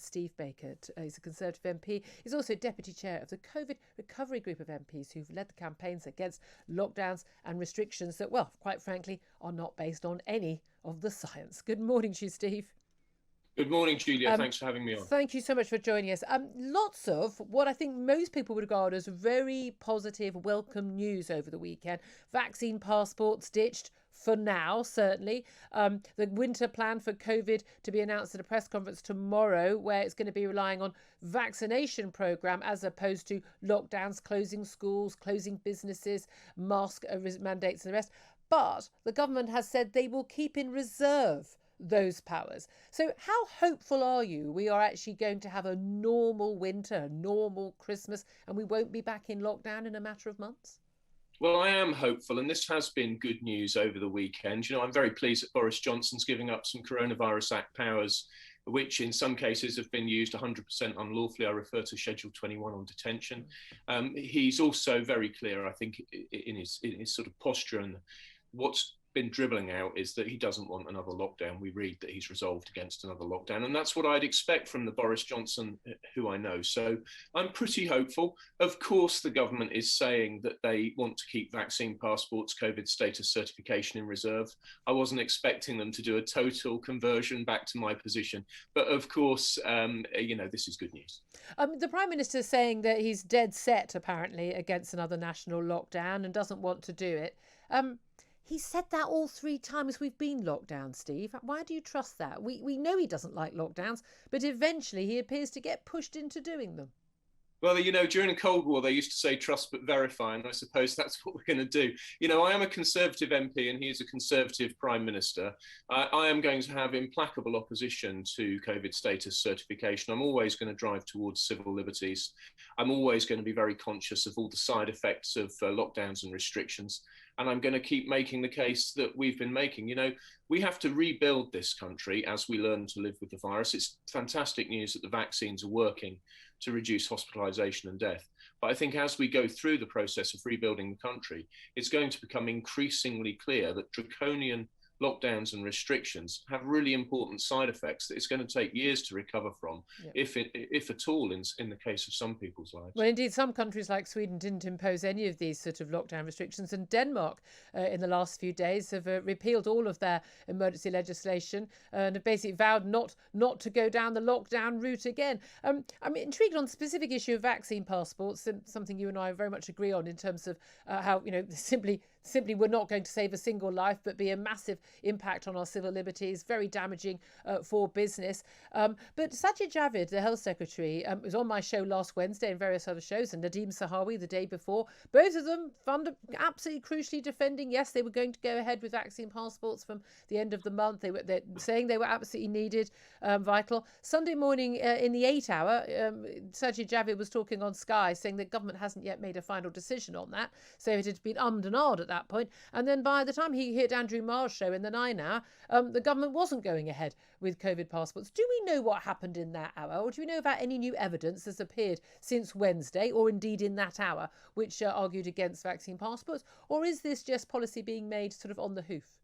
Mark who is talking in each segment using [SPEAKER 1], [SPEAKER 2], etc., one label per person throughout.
[SPEAKER 1] Steve Baker. He's a Conservative MP. He's also Deputy Chair of the COVID Recovery Group of MPs who've led the campaigns against lockdowns and restrictions that, well, quite frankly, are not based on any of the science. Good morning to you, Steve.
[SPEAKER 2] Good morning, Julia. Thanks for having me on.
[SPEAKER 1] Thank you so much for joining us. Lots of what I think most people would regard as very positive, welcome news over the weekend. Vaccine passports ditched for now, certainly. The winter plan for COVID to be announced at a press conference tomorrow, where it's going to be relying on vaccination programme as opposed to lockdowns, closing schools, closing businesses, mask mandates and the rest. But the government has said they will keep in reserve those powers. So how hopeful are you we are actually going to have a normal winter, a normal Christmas, and we won't be back in lockdown in a matter of months?
[SPEAKER 2] Well, I am hopeful, and this has been good news over the weekend. You know, I'm very pleased that Boris Johnson's giving up some Coronavirus Act powers, which in some cases have been used 100% unlawfully. I refer to Schedule 21 on detention. He's also very clear, I think, in his sort of posture, and what's been dribbling out is that he doesn't want another lockdown. We read that he's resolved against another lockdown, and that's what I'd expect from the Boris Johnson who I know. So I'm pretty hopeful. Of course, the government is saying that they want to keep vaccine passports, COVID status certification in reserve. I wasn't expecting them to do a total conversion back to my position, but of course, this is good news.
[SPEAKER 1] The Prime Minister is saying that he's dead set, apparently, against another national lockdown and doesn't want to do it. He said that all 3 times we've been locked down, Steve. Why do you trust that? We know he doesn't like lockdowns, but eventually he appears to get pushed into doing them.
[SPEAKER 2] Well, you know, during the Cold War, they used to say trust but verify, and I suppose that's what we're going to do. You know, I am a Conservative MP and he is a Conservative Prime Minister. I am going to have implacable opposition to COVID status certification. I'm always going to drive towards civil liberties. I'm always going to be very conscious of all the side effects of lockdowns and restrictions. And I'm going to keep making the case that we've been making. You know, we have to rebuild this country as we learn to live with the virus. It's fantastic news that the vaccines are working to reduce hospitalisation and death. But I think as we go through the process of rebuilding the country, it's going to become increasingly clear that draconian lockdowns and restrictions have really important side effects that it's going to take years to recover from, if at all, in the case of some people's lives.
[SPEAKER 1] Well, indeed, some countries like Sweden didn't impose any of these sort of lockdown restrictions, and Denmark in the last few days have repealed all of their emergency legislation and have basically vowed not to go down the lockdown route again. I'm intrigued on the specific issue of vaccine passports, something you and I very much agree on in terms of how, you know, simply we're not going to save a single life, but be a massive impact on our civil liberties, very damaging for business. But Sajid Javid, the Health Secretary, was on my show last Wednesday and various other shows, and Nadeem Sahawi the day before. Both of them absolutely crucially defending, yes, they were going to go ahead with vaccine passports from the end of the month. They're saying they were absolutely needed, vital. Sunday morning in the 8 hour, Sajid Javid was talking on Sky, saying that government hasn't yet made a final decision on that. So it had been ummed and ahed at that point. And then by the time he hit Andrew Marr's show in the 9 hour, the government wasn't going ahead with COVID passports. Do we know what happened in that hour, or do we know about any new evidence that's appeared since Wednesday, or indeed in that hour, which argued against vaccine passports? Or is this just policy being made sort of on the hoof?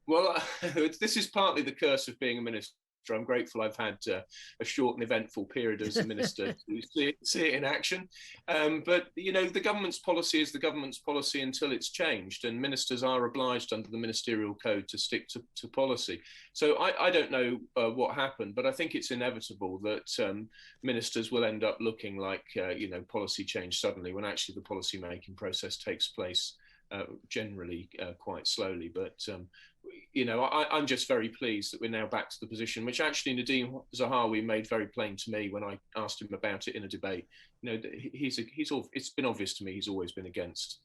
[SPEAKER 2] Well, this is partly the curse of being a minister. I'm grateful I've had a short and eventful period as a minister to see it in action. But, you know, the government's policy is the government's policy until it's changed, and ministers are obliged under the ministerial code to stick to policy. So I don't know what happened, but I think it's inevitable that ministers will end up looking like, policy change suddenly, when actually the policy making process takes place generally quite slowly. But I'm just very pleased that we're now back to the position which actually Nadeem Zahawi made very plain to me when I asked him about it in a debate. You know, it's been obvious to me he's always been against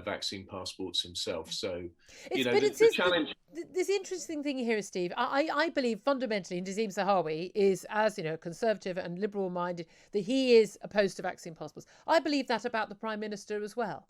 [SPEAKER 2] vaccine passports himself. So, the challenge.
[SPEAKER 1] This interesting thing here is, Steve, I believe fundamentally Nadeem Zahawi is, as you know, conservative and liberal minded, that he is opposed to vaccine passports. I believe that about the Prime Minister as well.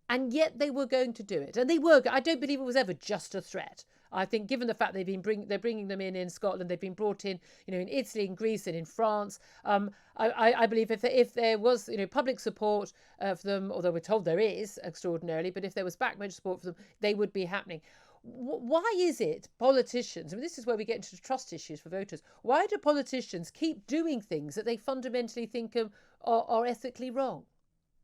[SPEAKER 1] And yet they were going to do it. And they were. I don't believe it was ever just a threat. I think given the fact they're bringing them in Scotland, they've been brought in, in Italy, in Greece and in France. I believe if there was, public support for them, although we're told there is extraordinarily, but if there was backbench support for them, they would be happening. Why is it politicians, I mean, this is where we get into trust issues for voters, why do politicians keep doing things that they fundamentally think are ethically wrong?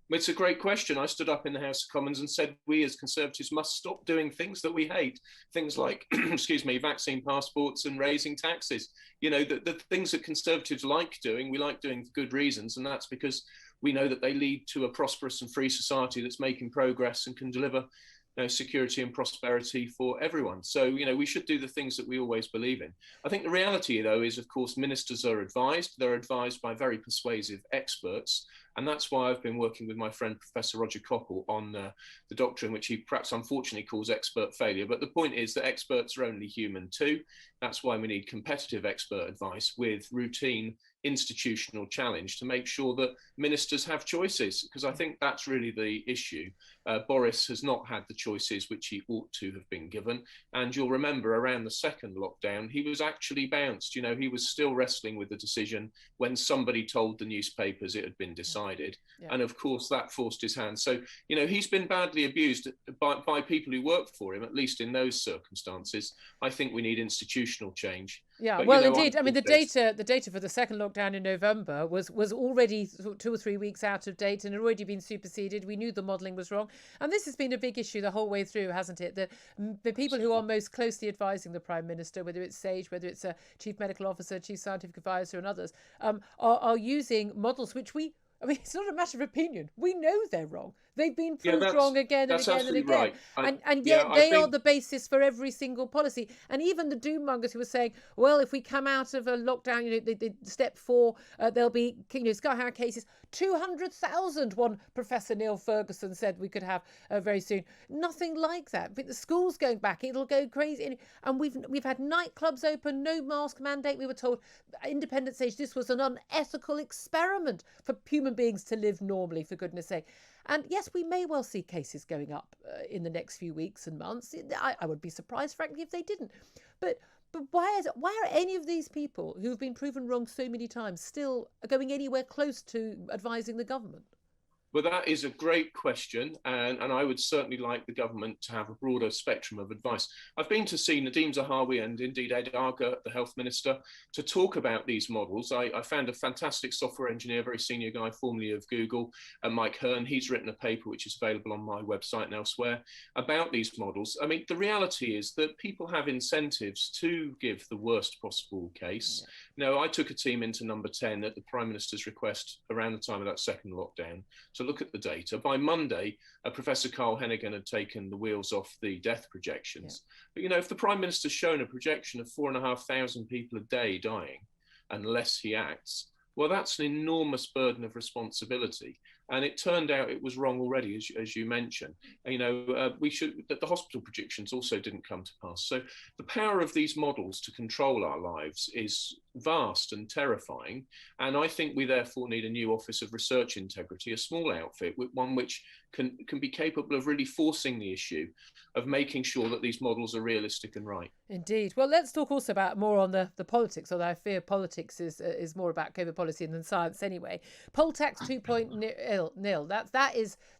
[SPEAKER 2] It's a great question. I stood up in the House of Commons and said we as Conservatives must stop doing things that we hate. Things like, excuse me, vaccine passports and raising taxes. You know, the things that Conservatives like doing, we like doing for good reasons. And that's because we know that they lead to a prosperous and free society that's making progress and can deliver security and prosperity for everyone. So, you know, we should do the things that we always believe in. I think the reality, though, is, of course, ministers are advised. They're advised by very persuasive experts. And that's why I've been working with my friend, Professor Roger Cockle, on the doctrine, which he perhaps unfortunately calls expert failure. But the point is that experts are only human too. That's why we need competitive expert advice with routine institutional challenge to make sure that ministers have choices, because I think that's really the issue. Boris has not had the choices which he ought to have been given. And you'll remember around the second lockdown, he was actually bounced. You know, he was still wrestling with the decision when somebody told the newspapers it had been decided. Yeah. And of course, that forced his hand. So, you know, he's been badly abused by people who work for him, at least in those circumstances. I think we need institutional change.
[SPEAKER 1] Yeah, but, well, you know, indeed. I mean, the data for the second lockdown in November was already 2 or 3 weeks out of date and had already been superseded. We knew the modelling was wrong. And this has been a big issue the whole way through, hasn't it? The people who are most closely advising the Prime Minister, whether it's SAGE, whether it's a Chief Medical Officer, Chief Scientific Advisor and others, are using models which it's not a matter of opinion. We know they're wrong. They've been proved wrong again and again and again. Right. And yet they are the basis for every single policy. And even the doom mongers who were saying, well, if we come out of a lockdown, you know, the step 4, there'll be, you know, sky-high cases. 200,000, one Professor Neil Ferguson said we could have very soon. Nothing like that. But the schools going back, it'll go crazy. And we've had nightclubs open, no mask mandate. We were told, independent stage, this was an unethical experiment for human beings to live normally, for goodness sake. And yes, we may well see cases going up in the next few weeks and months. I would be surprised, frankly, if they didn't. But why are any of these people who've been proven wrong so many times still going anywhere close to advising the government?
[SPEAKER 2] Well, that is a great question, and I would certainly like the government to have a broader spectrum of advice. I've been to see Nadeem Zahawi and indeed Ed Aga, the health minister, to talk about these models. I found a fantastic software engineer, very senior guy, formerly of Google, Mike Hearn. He's written a paper which is available on my website and elsewhere about these models. I mean, the reality is that people have incentives to give the worst possible case. Yeah. Now, I took a team into number 10 at the Prime Minister's request around the time of that second lockdown to look at the data. By Monday, Professor Carl Hennigan had taken the wheels off the death projections. Yeah. But, you know, if the Prime Minister's shown a projection of 4,500 people a day dying unless he acts, well, that's an enormous burden of responsibility. And it turned out it was wrong already, as you mentioned. You know, the hospital predictions also didn't come to pass. So the power of these models to control our lives is vast and terrifying. And I think we therefore need a new Office of Research Integrity, a small outfit, one which can be capable of really forcing the issue of making sure that these models are realistic and right.
[SPEAKER 1] Indeed. Well, let's talk also about more on the politics, although I fear politics is more about COVID policy than science anyway. Poll tax 2.0.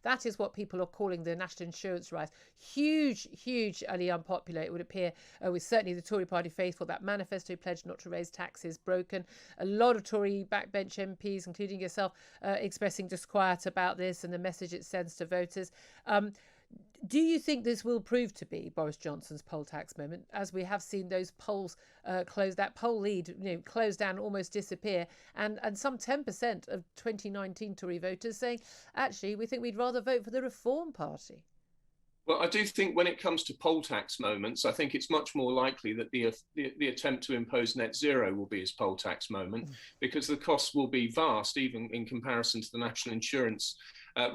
[SPEAKER 1] That is what people are calling the national insurance rise. Hugely unpopular, it would appear, with certainly the Tory party faithful. That manifesto pledge not to raise taxes broken. A lot of Tory backbench MPs, including yourself, expressing disquiet about this and the message it sends to voters. Do you think this will prove to be Boris Johnson's poll tax moment, as we have seen those polls close, that poll lead, you know, close down, almost disappear, and some 10% of 2019 Tory voters saying, actually, we think we'd rather vote for the Reform Party?
[SPEAKER 2] Well, I do think when it comes to poll tax moments, I think it's much more likely that the attempt to impose net zero will be his poll tax moment, because the costs will be vast, even in comparison to the national insurance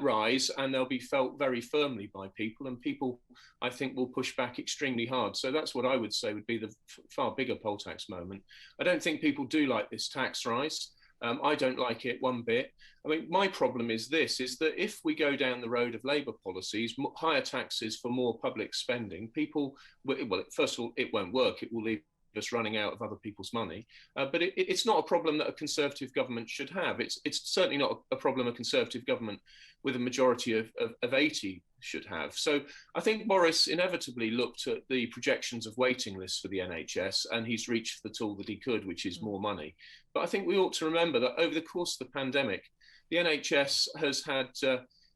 [SPEAKER 2] rise, and they'll be felt very firmly by people, and people, I think, will push back extremely hard. So that's what I would say would be the far bigger poll tax moment. I don't think people do like this tax rise. I don't like it one bit. I mean, my problem is this, is that if we go down the road of Labour policies, higher taxes for more public spending, people, well, first of all, it won't work. It will leave us running out of other people's money. But it's not a problem that a Conservative government should have. It's certainly not a problem a Conservative government with a majority of 80 should have. So I think Boris inevitably looked at the projections of waiting lists for the NHS, and he's reached for the tool that he could, which is more money. But I think we ought to remember that over the course of the pandemic, the NHS has had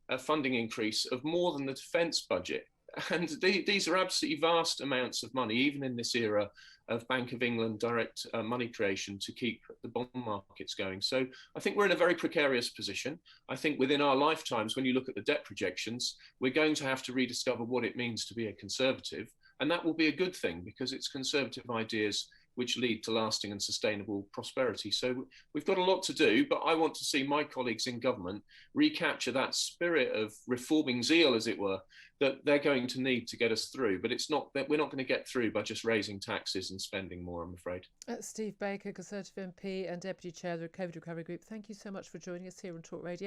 [SPEAKER 2] a funding increase of more than the defence budget. And these are absolutely vast amounts of money, even in this era of Bank of England direct money creation to keep the bond markets going. So I think we're in a very precarious position. I think within our lifetimes, when you look at the debt projections, we're going to have to rediscover what it means to be a conservative. And that will be a good thing, because it's conservative ideas which lead to lasting and sustainable prosperity. So we've got a lot to do, but I want to see my colleagues in government recapture that spirit of reforming zeal, as it were, that they're going to need to get us through. But it's not that we're not going to get through by just raising taxes and spending more, I'm afraid.
[SPEAKER 1] Steve Baker, Conservative MP and Deputy Chair of the COVID Recovery Group, thank you so much for joining us here on Talk Radio.